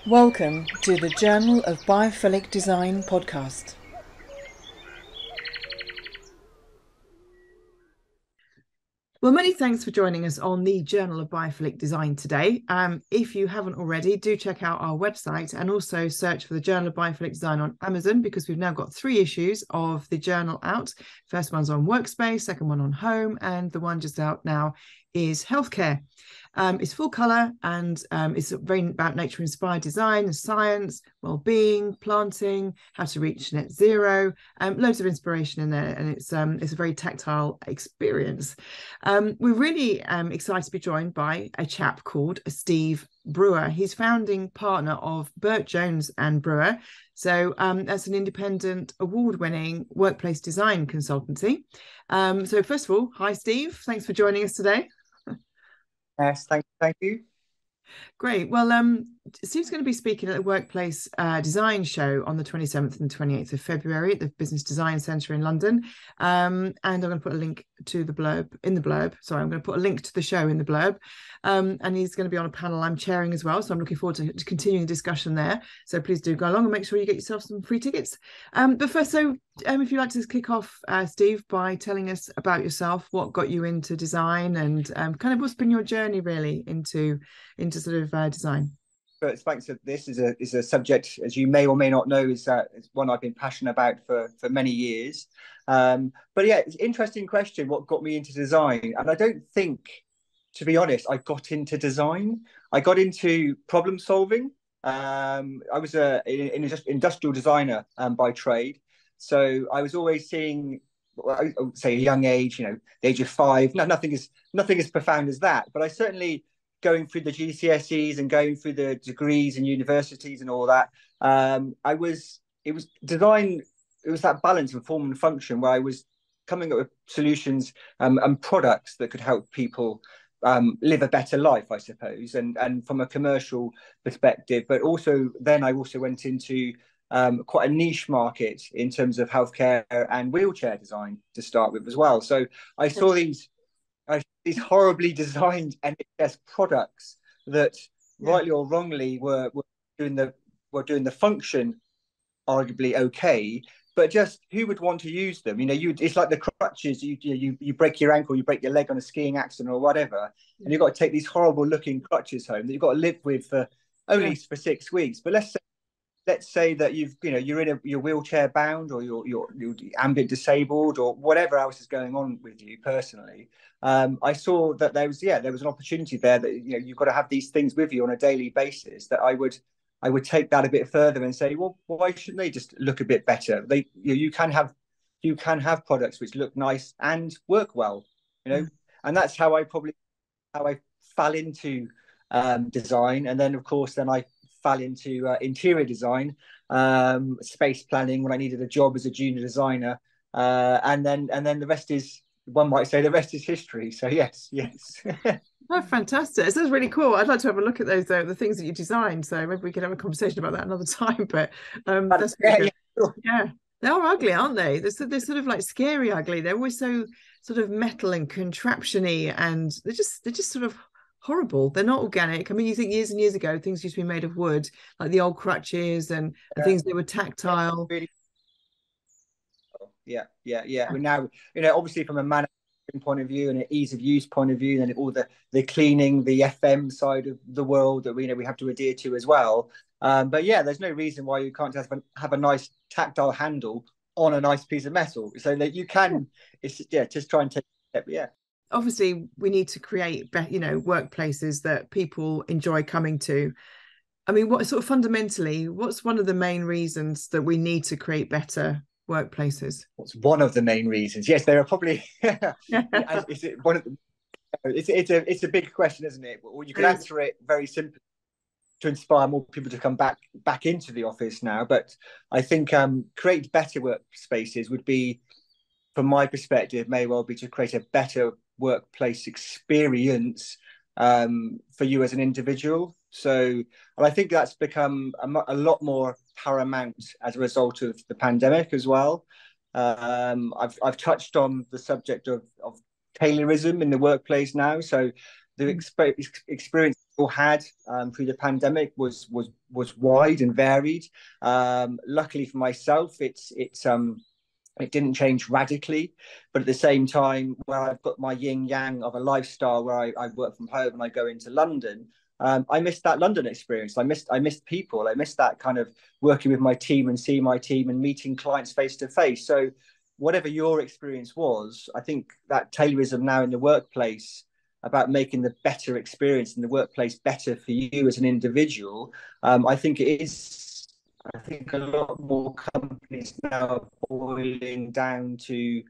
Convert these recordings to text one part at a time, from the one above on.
Welcome to the Journal of Biophilic Design podcast. Well, many thanks for joining us on the Journal of Biophilic Design today. If you haven't already, do check out our website and also search for the Journal of Biophilic Design on Amazon, because we've now got 3 issues of the journal out. First one's on workspace, second one on home, and the one just out now is healthcare. It's full colour and it's very about nature-inspired design, science, well-being, planting, how to reach net zero, loads of inspiration in there, and it's a very tactile experience. We're really excited to be joined by a chap called Steve Brewer. He's founding partner of Burtt-Jones and Brewer. So that's an independent award-winning workplace design consultancy. So first of all, hi, Steve. Thanks for joining us today. Yes, thank you. Great. Well, Steve's going to be speaking at the Workplace Design Show on the 27th and 28th of February at the Business Design Centre in London. And I'm going to put a link to the blurb in the blurb. Sorry, I'm going to put a link to the show in the blurb. And he's going to be on a panel I'm chairing as well. So I'm looking forward to continuing the discussion there. So please do go along and make sure you get yourself some free tickets. But first, if you'd like to kick off, Steve, by telling us about yourself, what got you into design, and kind of what's been your journey really into sort of design. But thanks. This is a subject, as you may or may not know, is one I've been passionate about for many years. But yeah, it's an interesting question. What got me into design? And I don't think, to be honest, I got into design. I got into problem solving. I was an industrial designer by trade, so I was always seeing, I would say, a young age, the age of 5. No, nothing as profound as that. But I certainly, going through the GCSEs and going through the degrees and universities and all that, it was design. It was that balance of form and function where I was coming up with solutions and products that could help people live a better life, I suppose, and from a commercial perspective. But also then I also went into quite a niche market in terms of healthcare and wheelchair design to start with as well. So I saw these horribly designed NHS products that, rightly or wrongly, were doing the function arguably okay, but just who would want to use them? It's like the crutches. You break your ankle, you break your leg on a skiing accident or whatever, and you've got to take these horrible looking crutches home that you've got to live with for only for 6 weeks. But let's say that you're wheelchair bound, or you're ambient disabled, or whatever else is going on with you personally. I saw that there was an opportunity there that you've got to have these things with you on a daily basis. That I would take that a bit further and say, well, why shouldn't they just look a bit better? You can have products which look nice and work well, and that's how I fell into design. And then of course I fell into interior design, space planning when I needed a job as a junior designer, and then the rest is, one might say, the rest is history. So yes. Oh, fantastic. It sounds really cool. I'd like to have a look at those, the things that you designed. So maybe we could have a conversation about that another time. But that's really good. Yeah. They are ugly, aren't they? They're sort of like scary ugly. They're always so sort of metal and contraption-y, and they're just sort of horrible. They're not organic. I mean, you think years and years ago things used to be made of wood, like the old crutches and things that were tactile. Really. Yeah. But now, obviously from a manufacturing point of view and an ease of use point of view, and all the cleaning, the FM side of the world that we have to adhere to as well. But yeah, there's no reason why you can't just have a nice tactile handle on a nice piece of metal, so that you can. It's just try and take a step. Yeah. Obviously, we need to create, workplaces that people enjoy coming to. I mean, what sort of fundamentally, what's one of the main reasons that we need to create better workplaces? What's one of the main reasons? Yes, there are probably. Is it one of the? It's a big question, isn't it? Well, you can answer it very simply to inspire more people to come back into the office now. But I think create better workspaces would be, from my perspective, may well be to create a better workplace experience for you as an individual. So, and I think that's become a lot more paramount as a result of the pandemic as well. I've touched on the subject of Taylorism in the workplace now. So the experience had through the pandemic was wide and varied. Luckily for myself, it didn't change radically, but at the same time, where I've got my yin yang of a lifestyle where I work from home and I go into London, I missed that London experience. I missed people. I missed that kind of working with my team and seeing my team and meeting clients face to face. So whatever your experience was, I think that Taylorism now in the workplace about making the better experience in the workplace better for you as an individual, I think it is. I think a lot more companies now are boiling down to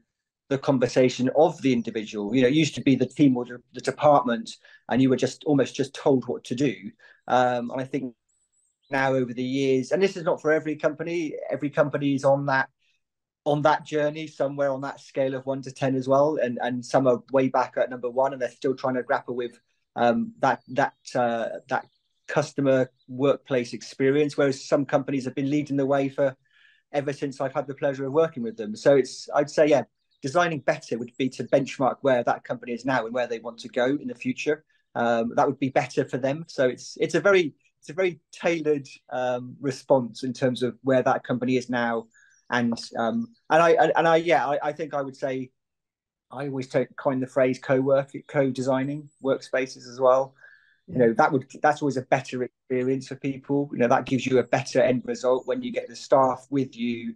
the conversation of the individual. You know, it used to be the team or the department, and you were just almost just told what to do. And I think now over the years, and this is not for every company is on that journey somewhere on that scale of 1 to 10 as well, and some are way back at number 1 and they're still trying to grapple with that customer workplace experience, whereas some companies have been leading the way for ever since I've had the pleasure of working with them. So I'd say, yeah, designing better would be to benchmark where that company is now and where they want to go in the future. That would be better for them. So it's a very tailored response in terms of where that company is now. And I think I would say I always coin the phrase co-designing workspaces as well. You know, that's always a better experience for people. You know, that gives you a better end result when you get the staff with you.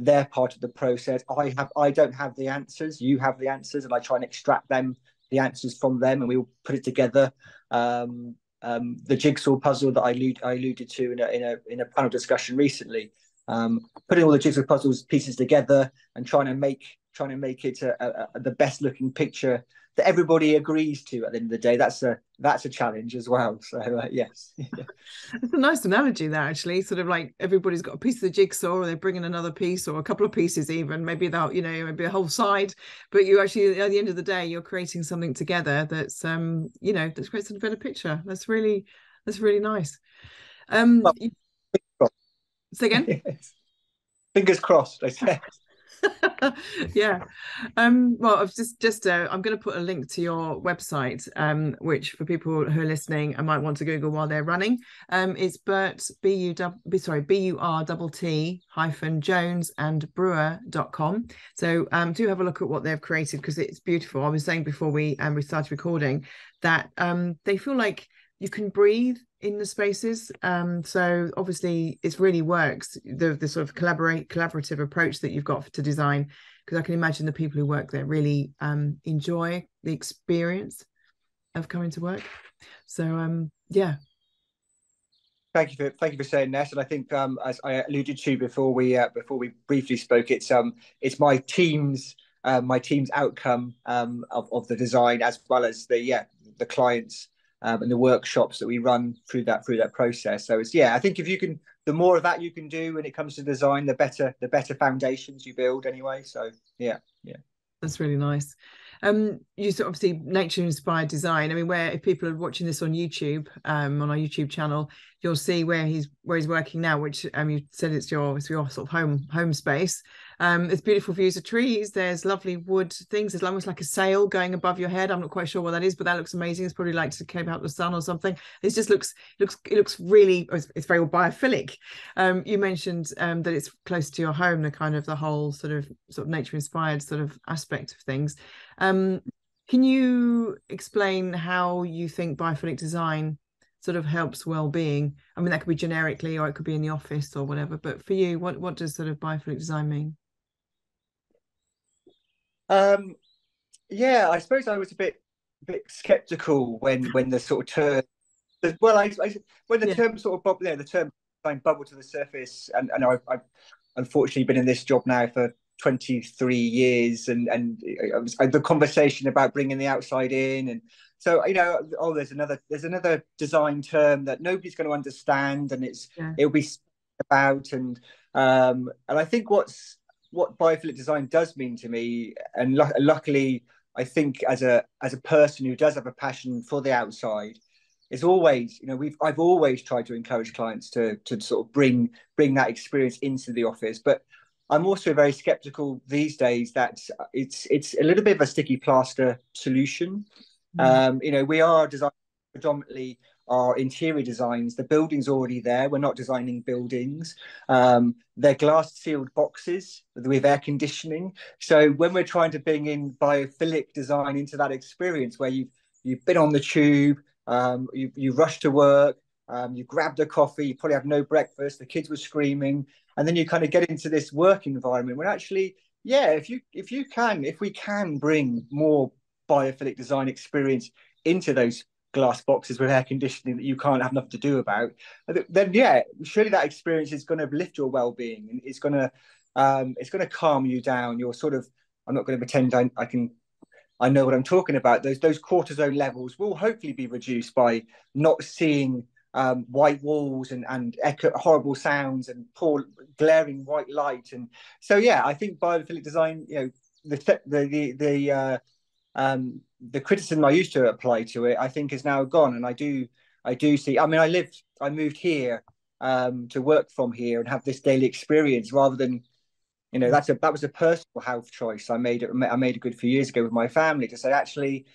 They're part of the process. I don't have the answers. You have the answers, and I try and extract the answers from them, and we all put it together. The jigsaw puzzle that I alluded to in a panel discussion recently, putting all the jigsaw puzzles pieces together and trying to make it the best looking picture that everybody agrees to at the end of the day. That's a challenge as well. So yes. It's a nice analogy that actually sort of like everybody's got a piece of the jigsaw, or they bring in another piece or a couple of pieces even, maybe maybe a whole side, but you actually at the end of the day you're creating something together that's that creates a better picture. That's really nice. Well, say again. Fingers crossed, I said. Yeah. Well, I've just I'm going to put a link to your website, which for people who are listening and might want to Google while they're running. It's Burtt Jones and Brewer.com. So do have a look at what they've created, because it's beautiful. I was saying before we started recording that they feel like you can breathe in the spaces. So obviously it really works, the sort of collaborative approach that you've got to design, because I can imagine the people who work there really enjoy the experience of coming to work. So yeah. Thank you for saying that. And I think as I alluded to before we briefly spoke, it's my team's outcome of the design, as well as the clients and the workshops that we run through that process. So I think the more of that you can do when it comes to design, the better foundations you build anyway. So yeah. That's really nice. You sort of obviously nature inspired design. I mean, if people are watching this on YouTube, on our YouTube channel, you'll see where he's working now, which you said it's your sort of home space. There's beautiful views of trees. There's lovely wood things. There's almost like a sail going above your head. I'm not quite sure what that is, but that looks amazing. It's probably like to keep out the sun or something. It just looks really. It's very biophilic. You mentioned that it's close to your home. The whole sort of nature inspired sort of aspect of things. Can you explain how you think biophilic design sort of helps well-being? I mean, that could be generically, or it could be in the office or whatever, but for you, what does sort of biophilic design mean? I suppose I was a bit skeptical when the sort of term, when the term sort of the term bubble to the surface, and I've unfortunately been in this job now for 23 years, and the conversation about bringing the outside in, and so there's another design term that nobody's going to understand, and it'll be about, and I think what biophilic design does mean to me, and luckily I think as a person who does have a passion for the outside, it's always, I've always tried to encourage clients to sort of bring that experience into the office. But I'm also very skeptical these days that it's a little bit of a sticky plaster solution. We are designing predominantly are interior designs. The building's already there. We're not designing buildings. They're glass sealed boxes with air conditioning. So when we're trying to bring in biophilic design into that experience where you've been on the tube, you rush to work, you grabbed a coffee, you probably have no breakfast, the kids were screaming, and then you kind of get into this work environment where actually, yeah, if we can bring more biophilic design experience into those glass boxes with air conditioning that you can't have nothing to do about, then yeah, surely that experience is going to lift your well-being, and it's going to calm you down. You're sort of, I'm not going to pretend I know what I'm talking about. Those cortisol levels will hopefully be reduced by not seeing white walls and horrible sounds and poor glaring white light. And so yeah, I think biophilic design, the criticism I used to apply to it, I think is now gone. And I do see. I mean, I moved here to work from here and have this daily experience rather than, that was a personal health choice I made a good few years ago with my family to say, actually,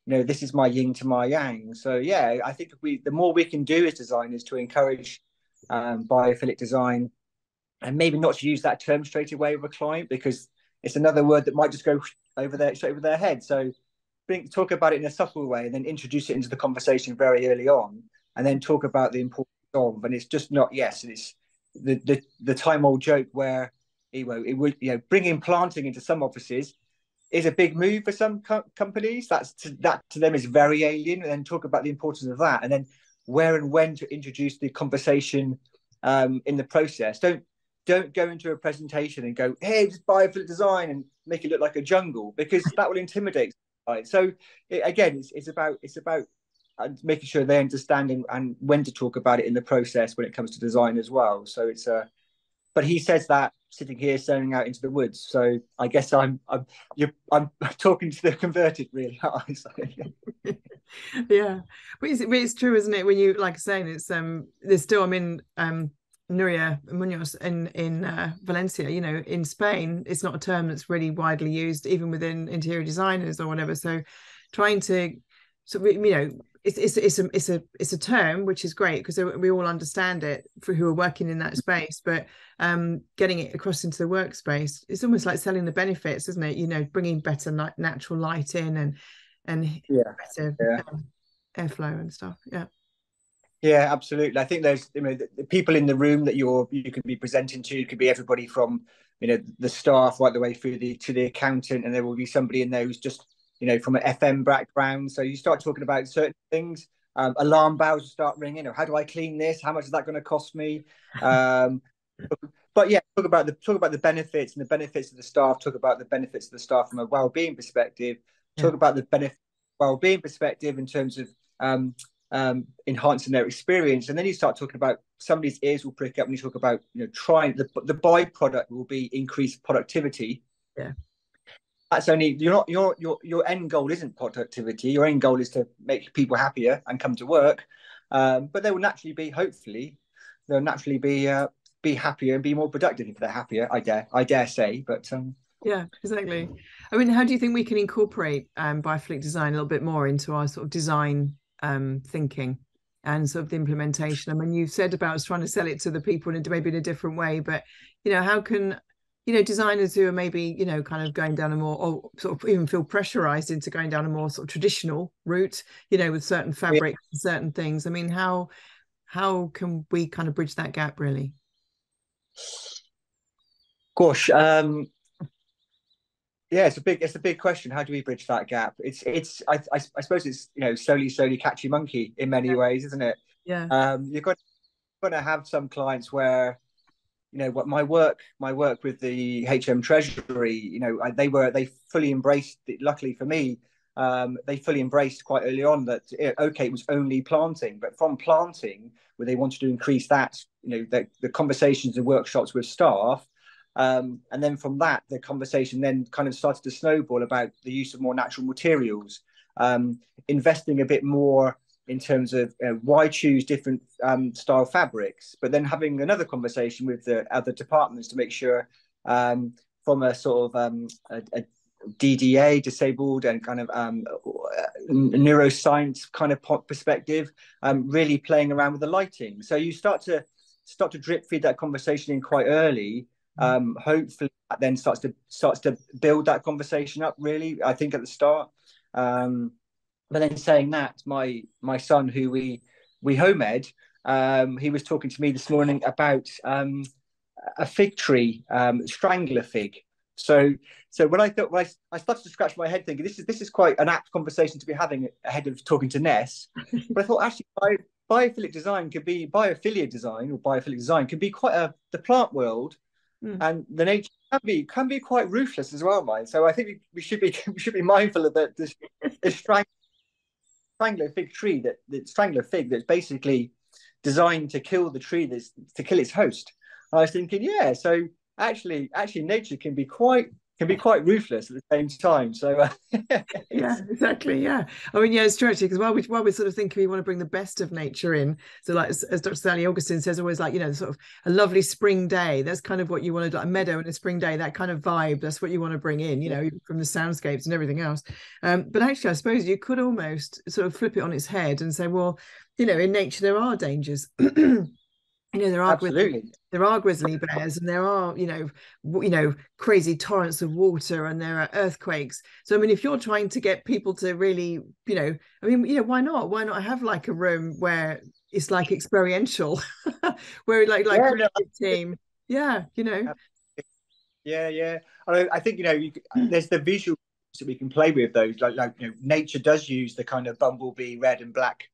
this is my yin to my yang. So yeah, I think the more we can do as designers to encourage biophilic design, and maybe not to use that term straight away with a client because it's another word that might just go straight over their head. So talk about it in a subtle way and then introduce it into the conversation very early on, and then talk about the importance of. And it's just not, yes, it's the time old joke where it would, bringing planting into some offices is a big move for some companies. That to them is very alien. And then talk about the importance of that, and then where and when to introduce the conversation in the process. Don't go into a presentation and go, hey, it's biophilic design, and make it look like a jungle, because that will intimidate. So it's about making sure they understand and when to talk about it in the process when it comes to design as well. So it's but he says that sitting here staring out into the woods. So I guess I'm talking to the converted, really. Yeah, but it's true, isn't it? When you, like I saying, it's there's still, I mean, Nuria Munoz in Valencia, in Spain, it's not a term that's really widely used, even within interior designers or whatever. So trying to, it's a term which is great because we all understand it for who are working in that space, but getting it across into the workspace, it's almost like selling the benefits, isn't it? Bringing better natural light in and better airflow and stuff. Yeah, absolutely. I think there's, the people in the room that you could be presenting to could be everybody from, the staff right the way through to the accountant, and there will be somebody in there who's just, from an FM background. So you start talking about certain things, alarm bells start ringing, or how do I clean this? How much is that going to cost me? But yeah, talk about the benefits and the benefits of the staff. Talk about the benefits of the staff from a well-being perspective. Talk about the benefit well-being perspective in terms of enhancing their experience, and then you start talking about somebody's ears will prick up when you talk about trying the byproduct will be increased productivity. Yeah, that's only your end goal isn't productivity. Your end goal is to make people happier and come to work, but they will naturally be, hopefully they'll naturally be happier and be more productive if they're happier. I dare say, but yeah, exactly. I mean, how do you think we can incorporate biophilic design a little bit more into our sort of design thinking and sort of the implementation? I mean, you said about trying to sell it to the people maybe in a different way, but how can designers who are maybe kind of going down a more, or sort of even feel pressurized into going down a more sort of traditional route, with certain fabrics and certain things. I mean, how can we kind of bridge that gap, really? Gosh, yeah, it's a big question. How do we bridge that gap? I suppose it's slowly catch your monkey in many ways, isn't it? Yeah. You're going to have some clients where what my work with the HM Treasury, they fully embraced it. Luckily for me, they fully embraced quite early on that it was only planting, but from planting where they wanted to increase that, the conversations and workshops with staff. And then from that, the conversation then kind of started to snowball about the use of more natural materials, investing a bit more in terms of why choose different style fabrics, but then having another conversation with the other departments to make sure from a sort of a DDA, disabled and kind of neuroscience kind of perspective, really playing around with the lighting. So you start to drip feed that conversation in quite early. Hopefully that then starts to build that conversation up, really, I think, at the start. But then saying that, my son, who we home ed, he was talking to me this morning about a fig tree, strangler fig. So when I started to scratch my head thinking this is quite an apt conversation to be having ahead of talking to Ness. But I thought actually biophilic design could be biophilia design, or biophilic design can be quite the plant world, and the nature can be quite ruthless as well, mate. So I think we should be mindful of that. This strangler fig tree, that strangler fig that's basically designed to kill the tree, to kill its host. I was thinking, yeah, so actually nature can be quite ruthless at the same time. So yeah, exactly. Yeah, I mean, yeah, it's true, actually, because while we sort of think we want to bring the best of nature in, so like as Dr. Sally Augustine says, always, like, sort of a lovely spring day, that's kind of what you want to do, like a meadow and a spring day, that kind of vibe, that's what you want to bring in, from the soundscapes and everything else. But actually, I suppose you could almost sort of flip it on its head and say, well, in nature there are dangers. There are absolutely. There are grizzly bears, and there are crazy torrents of water, and there are earthquakes. So I mean, if you're trying to get people to really, why not have like a room where it's like experiential, where like team, yeah. Yeah. I think there's the visual that we can play with those. Like nature does use the kind of bumblebee red and black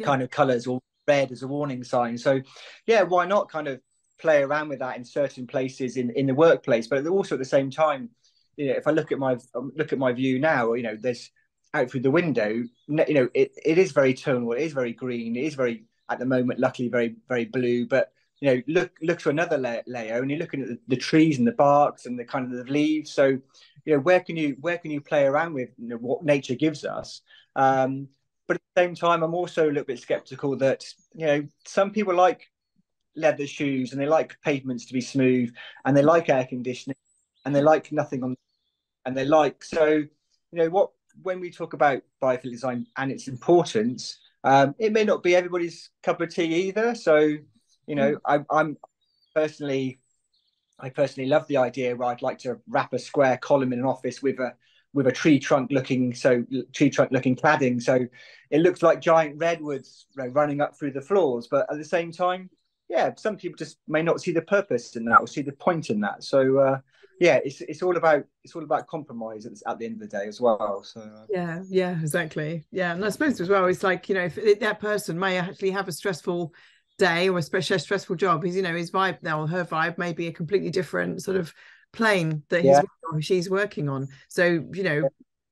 kind of colors, or red as a warning sign. So yeah, why not kind of play around with that in certain places in the workplace? But also at the same time, if I look at my view now, there's out through the window, it is very tonal, it is very green, it is very, at the moment, luckily very, very blue. But look to another layer, and you're looking at the trees and the barks and the kind of the leaves. So where can you play around with what nature gives us? But at the same time, I'm also a little bit skeptical that some people like leather shoes, and they like pavements to be smooth, and they like air conditioning, and they like nothing on, and they like, so what, when we talk about biophilic design and its importance, it may not be everybody's cup of tea either. So I'm personally I personally love the idea where I'd like to wrap a square column in an office with a tree trunk looking cladding, so it looks like giant redwoods running up through the floors. But at the same time, yeah, some people just may not see the purpose in that, or see the point in that. So yeah, it's all about compromise at the end of the day as well. So yeah, exactly. Yeah, and I suppose as well, it's like, if that person may actually have a stressful day, or especially a stressful job, his vibe now, or her vibe, may be a completely different sort of plane that he's or she's working on. So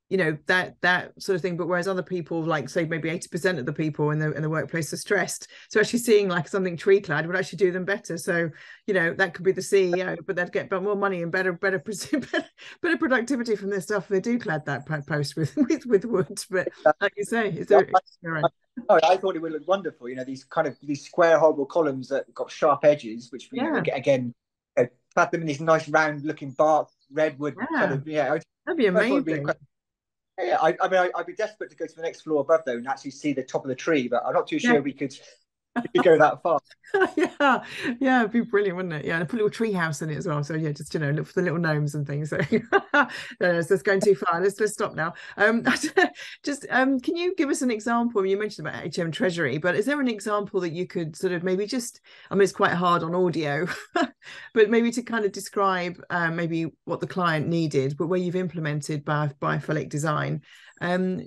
that sort of thing. But whereas other people, like say maybe 80% of the people in the workplace are stressed, so actually seeing like something tree clad would actually do them better. So that could be the CEO, but they'd get more money and better productivity from their stuff if they do clad that post with wood. But like you say, it's I thought it would look wonderful. These square horrible columns that got sharp edges, which again clad them in these nice round looking bark redwood kind of. That'd be amazing. I'd be desperate to go to the next floor above though and actually see the top of the tree, but I'm not too sure we could go that far. yeah, it'd be brilliant, wouldn't it? Yeah, and put a little tree house in it as well. So yeah, just look for the little gnomes and things. So it's just going too far. Let's stop now. Can you give us an example? You mentioned about HM Treasury, but is there an example that you could sort of maybe just, I mean, it's quite hard on audio, but maybe to kind of describe maybe what the client needed, but where you've implemented biophilic design,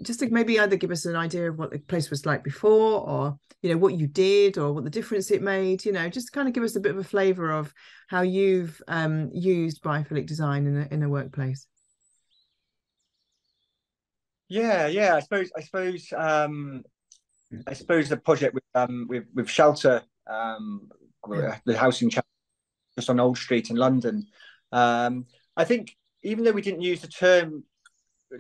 just to maybe either give us an idea of what the place was like before, or what you did, or what the difference it made, just kind of give us a bit of a flavor of how you've used biophilic design in a workplace. I suppose the project with Shelter, the housing chapter just on Old Street in London. I think even though we didn't use the term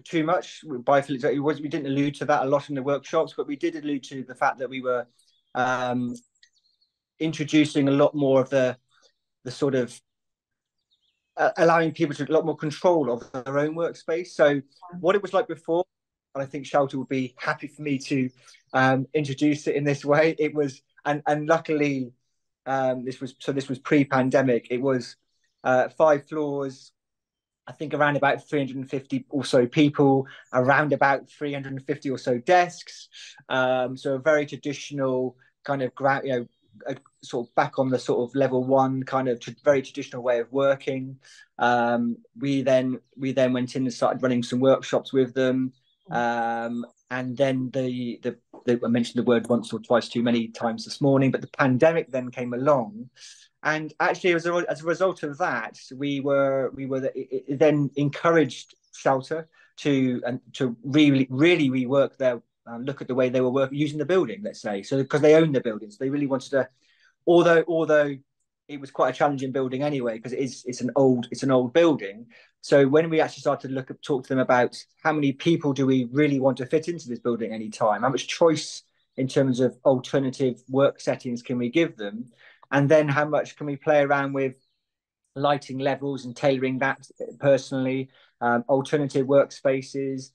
too much biophilic, we didn't allude to that a lot in the workshops, but we did allude to the fact that we were introducing a lot more of the sort of allowing people to a lot more control of their own workspace. So what it was like before, and I think Shelter would be happy for me to introduce it in this way. It was, and luckily, this was pre-pandemic. It was 5 floors, I think around about 350 or so people, around about 350 or so desks. So a very traditional kind of sort of back on the sort of level one kind of very traditional way of working. We then went in and started running some workshops with them. And then I mentioned the word once or twice too many times this morning, but the pandemic then came along. And actually, as a result of that, it then encouraged Shelter to really rework their look at the way they were working using the building. Let's say so because they own the buildings, they really wanted to. Although it was quite a challenging building anyway because it's an old building. So when we actually started to talk to them about how many people do we really want to fit into this building any time, how much choice in terms of alternative work settings can we give them, and then how much can we play around with lighting levels and tailoring that personally, alternative workspaces,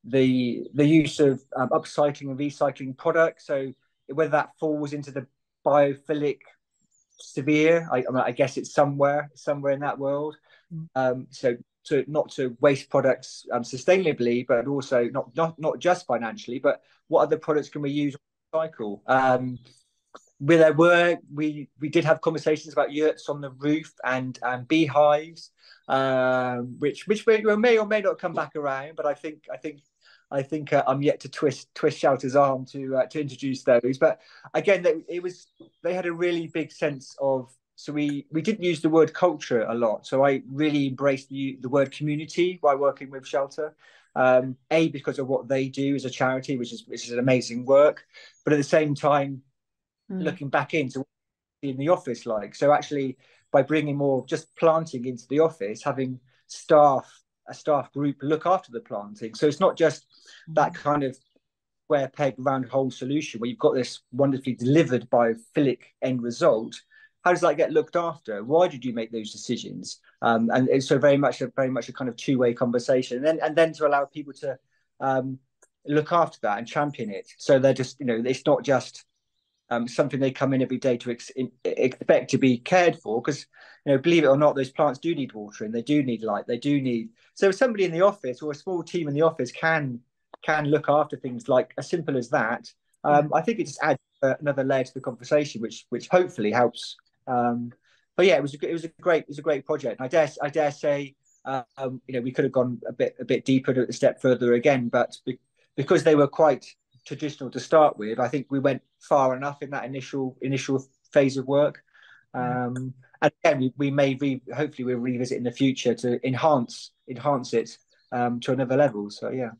the use of upcycling and recycling products. So whether that falls into the biophilic sphere, I guess it's somewhere in that world. So not to waste products sustainably, but also not just financially, but what other products can we use on the cycle? We did have conversations about yurts on the roof and beehives, which may or may not come back around. But I think I'm yet to twist Shelter's arm to introduce those. But again, they had a really big sense of. So we didn't use the word culture a lot. So I really embraced the word community while working with Shelter. Because of what they do as a charity, which is an amazing work, but at the same time, looking back into in the office like. So actually, by bringing more just planting into the office, having a staff group look after the planting. So it's not just that kind of square peg round hole solution where you've got this wonderfully delivered biophilic end result. How does that get looked after? Why did you make those decisions? And it's so very much a kind of two-way conversation, and then to allow people to look after that and champion it. So they're just, it's not just something they come in every day to expect to be cared for, because believe it or not, those plants do need watering, they do need light, they do need. So somebody in the office or a small team in the office can look after things like as simple as that. I think it just adds another layer to the conversation, which hopefully helps. But yeah, it was a great project. And I dare say, we could have gone a bit deeper, a step further again, but because they were quite traditional to start with, I think we went far enough in that initial phase of work. And again, we may hopefully we'll revisit in the future to enhance it to another level. So yeah.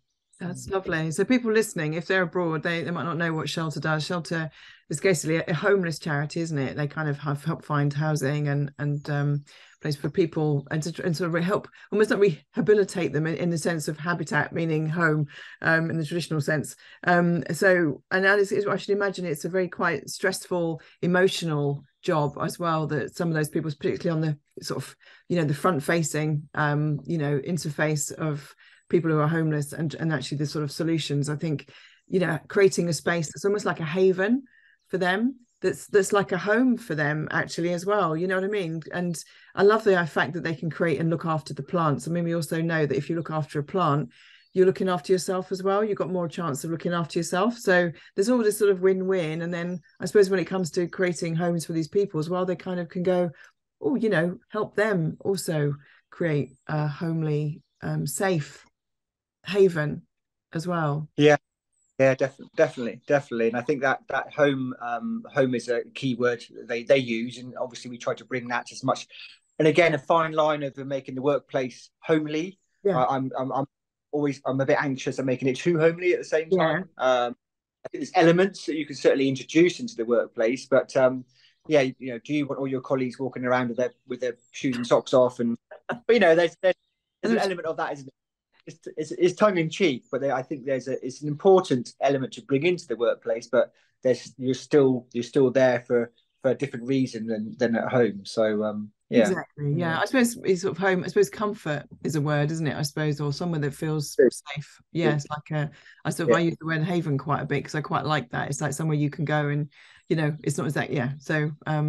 That's lovely. So people listening, if they're abroad, they might not know what Shelter does. Shelter is basically a homeless charity, isn't it? They kind of help find housing and place for people and sort of help, almost not rehabilitate them in the sense of habitat, meaning home, in the traditional sense. I should imagine it's a very quite stressful, emotional job as well, that some of those people, particularly on the sort of, the front facing, interface of people who are homeless and actually the sort of solutions. I think, creating a space that's almost like a haven for them, that's like a home for them actually as well. You know what I mean? And I love the fact that they can create and look after the plants. I mean, we also know that if you look after a plant, you're looking after yourself as well. You've got more chance of looking after yourself. So there's all this sort of win-win. And then I suppose when it comes to creating homes for these people as well, they kind of can go, help them also create a homely, safe haven as well. Yeah, definitely. And I think that home is a key word they use, and obviously we try to bring that as much. And again, a fine line of making the workplace homely. Yeah. I'm a bit anxious at making it too homely at the same time. I think there's elements that you can certainly introduce into the workplace, but do you want all your colleagues walking around with their shoes and socks off? But there's an element of that, isn't it? It's tongue in cheek, but I think it's an important element to bring into the workplace. But you're still there for a different reason than at home. So Yeah. Exactly. Yeah. Yeah. I suppose it's sort of home. I suppose comfort is a word, isn't it? I suppose, or somewhere that feels safe. Yeah. It's like I Yeah. use the word haven quite a bit because I quite like that. It's like somewhere you can go and, it's not as that. Yeah. So, Yeah.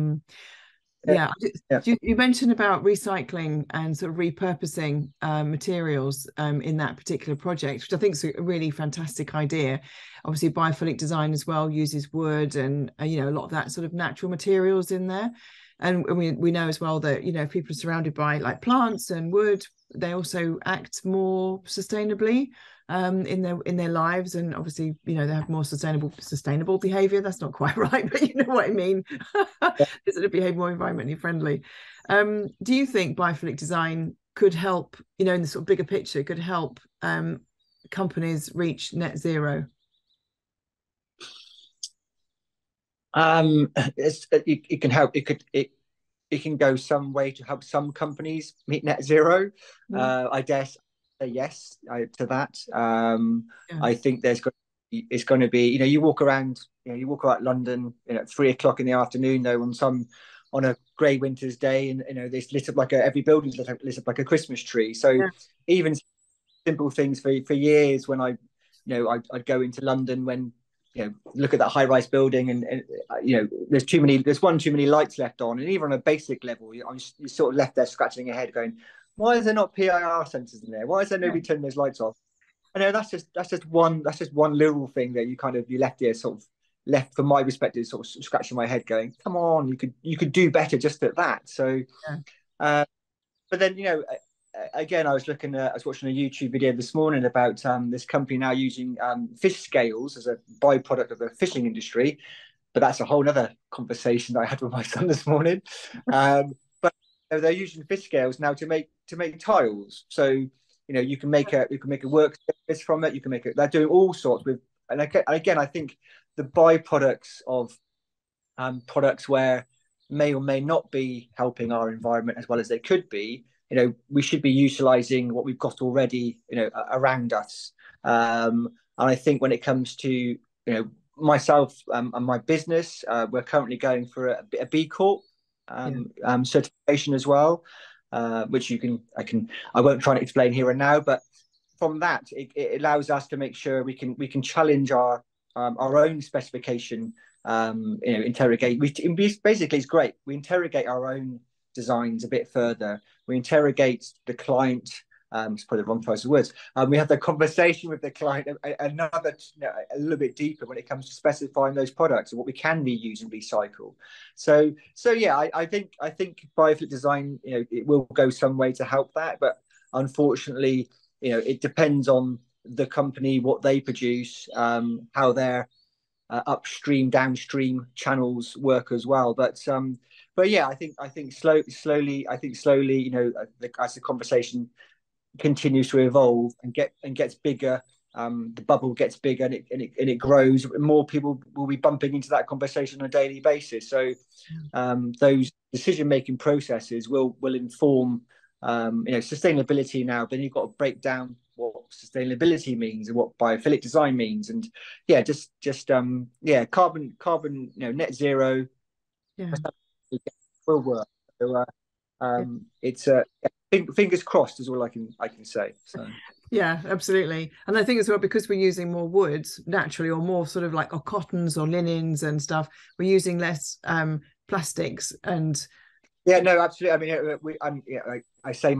yeah. Yeah. You mentioned about recycling and sort of repurposing materials in that particular project, which I think is a really fantastic idea. Obviously, biophilic design as well uses wood and, a lot of that sort of natural materials in there. And we know as well that, if people are surrounded by like plants and wood, they also act more sustainably in their lives, and obviously they have more sustainable behavior. That's not quite right, but you know what I mean. They sort of behave more environmentally friendly. Do you think biophilic design could help, in the sort of bigger picture, could help companies reach net zero? It can help. It can go some way to help some companies meet net zero. Mm. I guess say yes to that. Yeah. I think it's going to be, you walk around, you walk around London, at 3 o'clock in the afternoon, though, on a grey winter's day, and this lit up like every building's lit up like a Christmas tree. So Yeah. even simple things for years when I'd go into London when look at that high-rise building, and there's one too many lights left on, and even on a basic level, you're sort of left there scratching your head, going, why is there not PIR sensors in there? Why is there nobody turning those lights off? I know that's just one little thing that you left here sort of left from my perspective, sort of scratching my head, going, come on, you could do better just at that. So, Yeah. but then again, I was watching a YouTube video this morning about this company now using fish scales as a byproduct of the fishing industry. But that's a whole other conversation that I had with my son this morning. But they're using fish scales now to make tiles. So you can make a workspace from it. You can make it. They're doing all sorts with. And again, I think the byproducts of products where may or may not be helping our environment as well as they could be, we should be utilizing what we've got already, around us. And I think when it comes to, myself and my business, we're currently going for a B Corp Yeah. certification as well, which I won't try to explain here and now, but from that, it allows us to make sure we can challenge our own specification. Interrogate. Basically, it's great. We interrogate our own designs a bit further. We interrogate the client. It's probably the wrong choice of words. We have the conversation with the client a little bit deeper when it comes to specifying those products and what we can reuse and recycle. So yeah, I think biophilic design, it will go some way to help that, but unfortunately, it depends on the company, what they produce, how their upstream, downstream channels work as well. But yeah, I think slowly, as the conversation continues to evolve and gets bigger, the bubble gets bigger, and it grows. More people will be bumping into that conversation on a daily basis. So those decision-making processes will inform sustainability now. Then you've got to break down what sustainability means and what biophilic design means, and carbon net zero Yeah. will work. So Yeah. it's fingers crossed is all I can say. So Yeah, absolutely. And I think as well, because we're using more woods naturally, or more sort of like or cottons or linens and stuff, we're using less plastics and yeah, no, absolutely. I mean, I say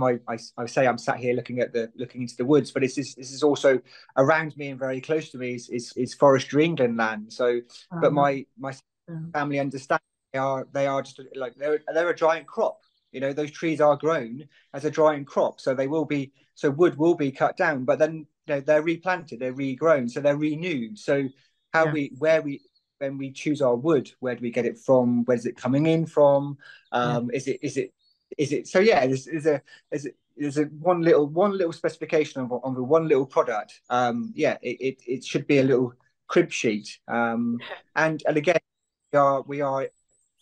I'm sat here looking into the woods, but this is also around me and very close to me is forestry England land. So, but my family understand they are just like they're a giant crop. Those trees are grown as a giant crop, so wood will be cut down, but then they're replanted, they're regrown, so they're renewed. So yeah, when we choose our wood, where do we get it from? Where's it coming in from? yeah, Is it so yeah, there's a one little specification on the one little product. It should be a little crib sheet. And again, we are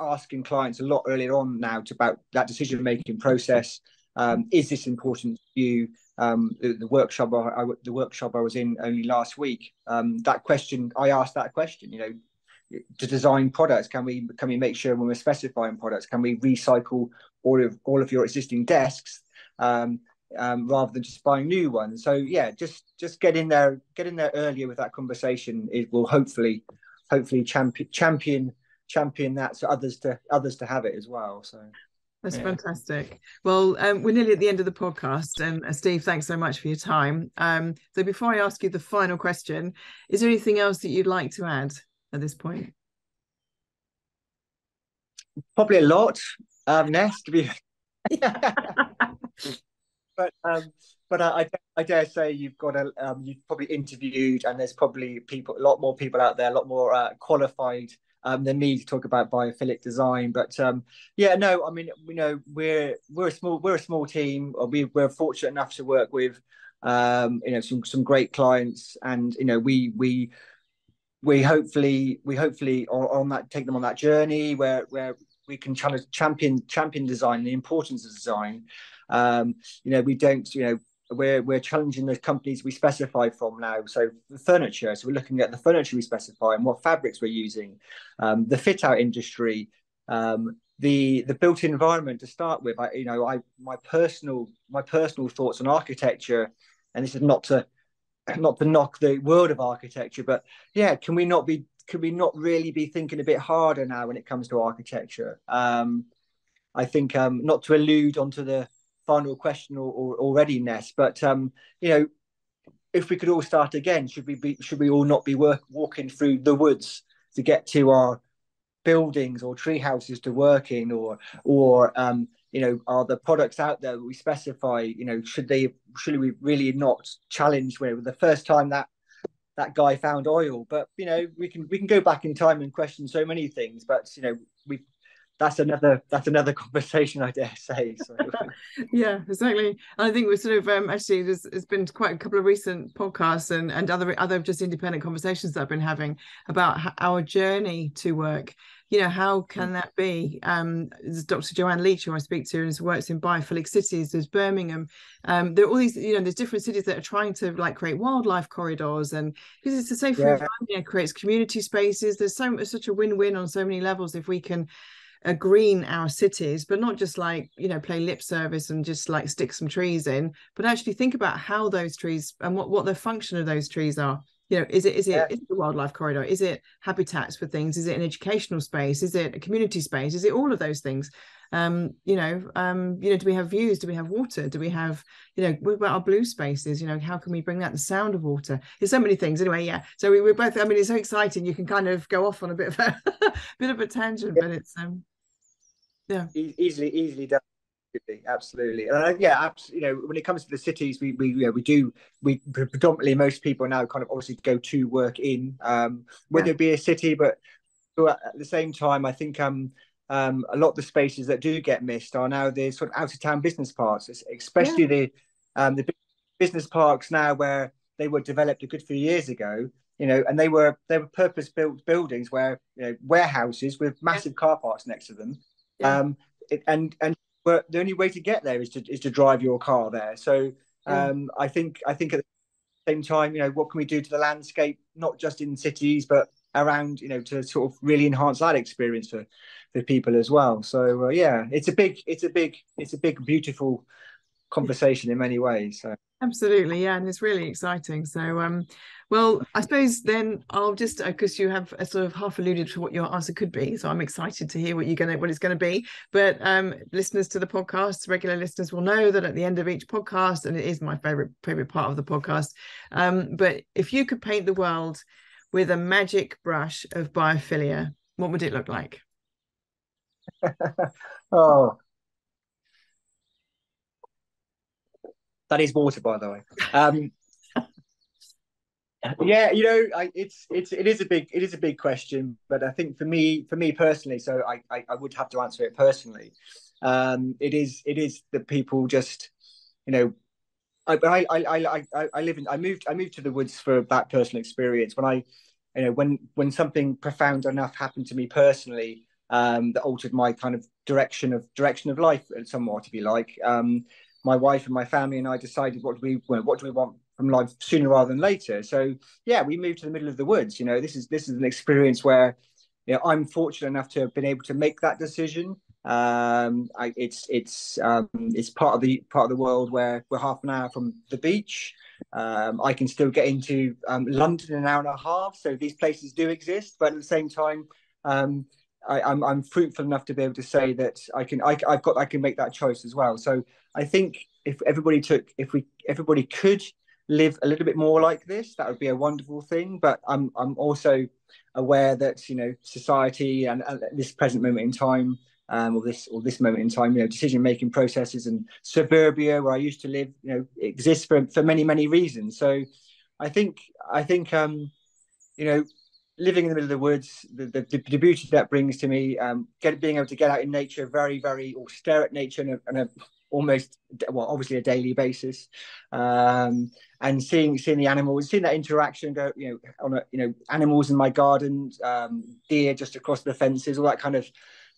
asking clients a lot earlier on now about that decision making process. Is this important to you? The workshop I was in only last week. I asked that question. to design products? Can we make sure when we're specifying products, can we recycle all of your existing desks, rather than just buying new ones? So yeah, just get in there earlier with that conversation. It will hopefully champion that, so others to have it as well. So That's yeah. fantastic. Well, we're nearly at the end of the podcast, and Steve, thanks so much for your time. So before I ask you the final question, is there anything else that you'd like to add at this point? Probably a lot, Ness, to be but I dare say you've you've probably interviewed, and there's probably a lot more people out there, a lot more qualified than me to talk about biophilic design. But yeah, no, I mean, we're a small team. We're fortunate enough to work with some great clients, and we hopefully are on that, take them on that journey where we can champion design, the importance of design. We don't, we're challenging the companies we specify from now. So the furniture, so we're looking at the furniture we specify and what fabrics we're using, the fit out industry, the built environment to start with. My personal thoughts on architecture, and this is not to knock the world of architecture, but yeah, can we not really be thinking a bit harder now when it comes to architecture? I think, not to allude onto the final question or readiness, but if we could all start again, should we all not be walking through the woods to get to our buildings or tree houses to work in, or are the products out there that we specify, should we really not challenge where the first time that guy found oil? But we can go back in time and question so many things, but that's another conversation, I dare say. So. Yeah, exactly. I think we're sort of actually there's been quite a couple of recent podcasts and other just independent conversations that I've been having about our journey to work. How can that be? There's Dr. Joanne Leach, who I speak to, and works in biophilic cities. There's Birmingham. There are all these, there's different cities that are trying to create wildlife corridors, and because it's a safer environment, creates community spaces. There's such a win-win on so many levels if we can green our cities, but not just play lip service and just stick some trees in, but actually think about how those trees and what the function of those trees are. Is it a wildlife corridor? Is it habitats for things? Is it an educational space? Is it a community space? Is it all of those things? Do we have views? Do we have water? Do we have, what about our blue spaces? How can we bring that, the sound of water? There's so many things. Anyway, yeah. So we're both, it's so exciting. You can kind of go off on a bit of a bit of a tangent, but it's yeah, easily done. Absolutely. When it comes to the cities, we predominantly, most people now kind of obviously go to work in, whether it be a city, but at the same time, I think a lot of the spaces that do get missed are now the sort of out of town business parks, especially the business parks now, where they were developed a good few years ago, and they were purpose built buildings where warehouses with massive car parks next to them. But the only way to get there is to drive your car there. So I think at the same time, what can we do to the landscape, not just in cities, but around, to sort of really enhance that experience for people as well. So it's a big, beautiful conversation in many ways. So. Absolutely, yeah, and it's really exciting. So, well, I suppose then I'll just because you have a sort of half alluded to what your answer could be, so I'm excited to hear what it's going to be. But listeners to the podcast, regular listeners will know that at the end of each podcast, and it is my favorite part of the podcast. But if you could paint the world with a magic brush of biophilia, what would it look like? Oh. That is water, by the way. It is a big question, but I think for me personally, so I would have to answer it personally. It is that people just, I moved to the woods for that personal experience when something profound enough happened to me personally, that altered my kind of direction of life somewhat, if you like. My wife and my family and I decided what do we want from life sooner rather than later. So yeah, we moved to the middle of the woods. This is an experience where I'm fortunate enough to have been able to make that decision. It's part of the world where we're half an hour from the beach. I can still get into London in an hour and a half. So these places do exist, but at the same time, I'm fruitful enough to be able to say that I can make that choice as well. So I think if everybody could live a little bit more like this, that would be a wonderful thing. But I'm also aware that society and at this present moment in time, or this moment in time, decision making processes and suburbia where I used to live, exists for many reasons. So I think living in the middle of the woods, the beauty that brings to me, being able to get out in nature, or stare at nature on a almost, well, obviously a daily basis, and seeing the animals, seeing that interaction go, animals in my garden, deer just across the fences, all that kind of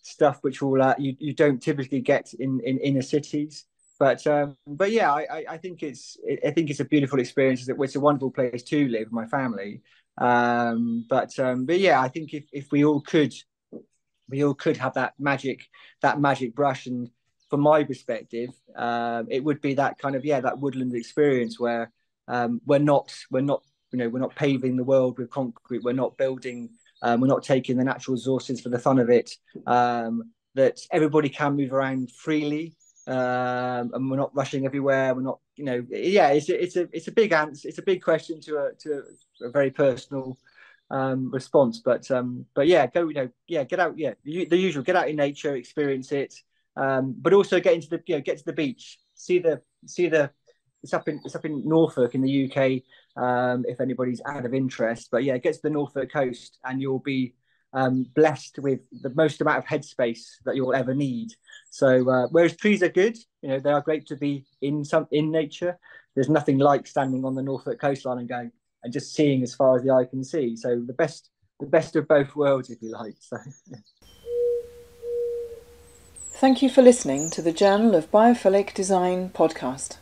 stuff, which you don't typically get in inner cities. But yeah, I think it's a beautiful experience. It's a wonderful place to live with my family. But yeah, I think if we all could have that magic brush, and from my perspective, it would be that kind of, that woodland experience where we're not paving the world with concrete, we're not building, we're not taking the natural resources for the fun of it, that everybody can move around freely, and we're not rushing everywhere. We're not, it's a big answer. It's a big question to a very personal response. But yeah, get out. Yeah, the usual. Get out in nature, experience it. But also get to the beach. See the. It's up in Norfolk in the UK. If anybody's out of interest, but yeah, get to the Norfolk coast, and you'll be blessed with the most amount of headspace that you'll ever need. So whereas trees are good, they are great to be in nature. There's nothing like standing on the Norfolk coastline and going and just seeing as far as the eye can see. So the best of both worlds, if you like. So. Thank you for listening to the Journal of Biophilic Design podcast.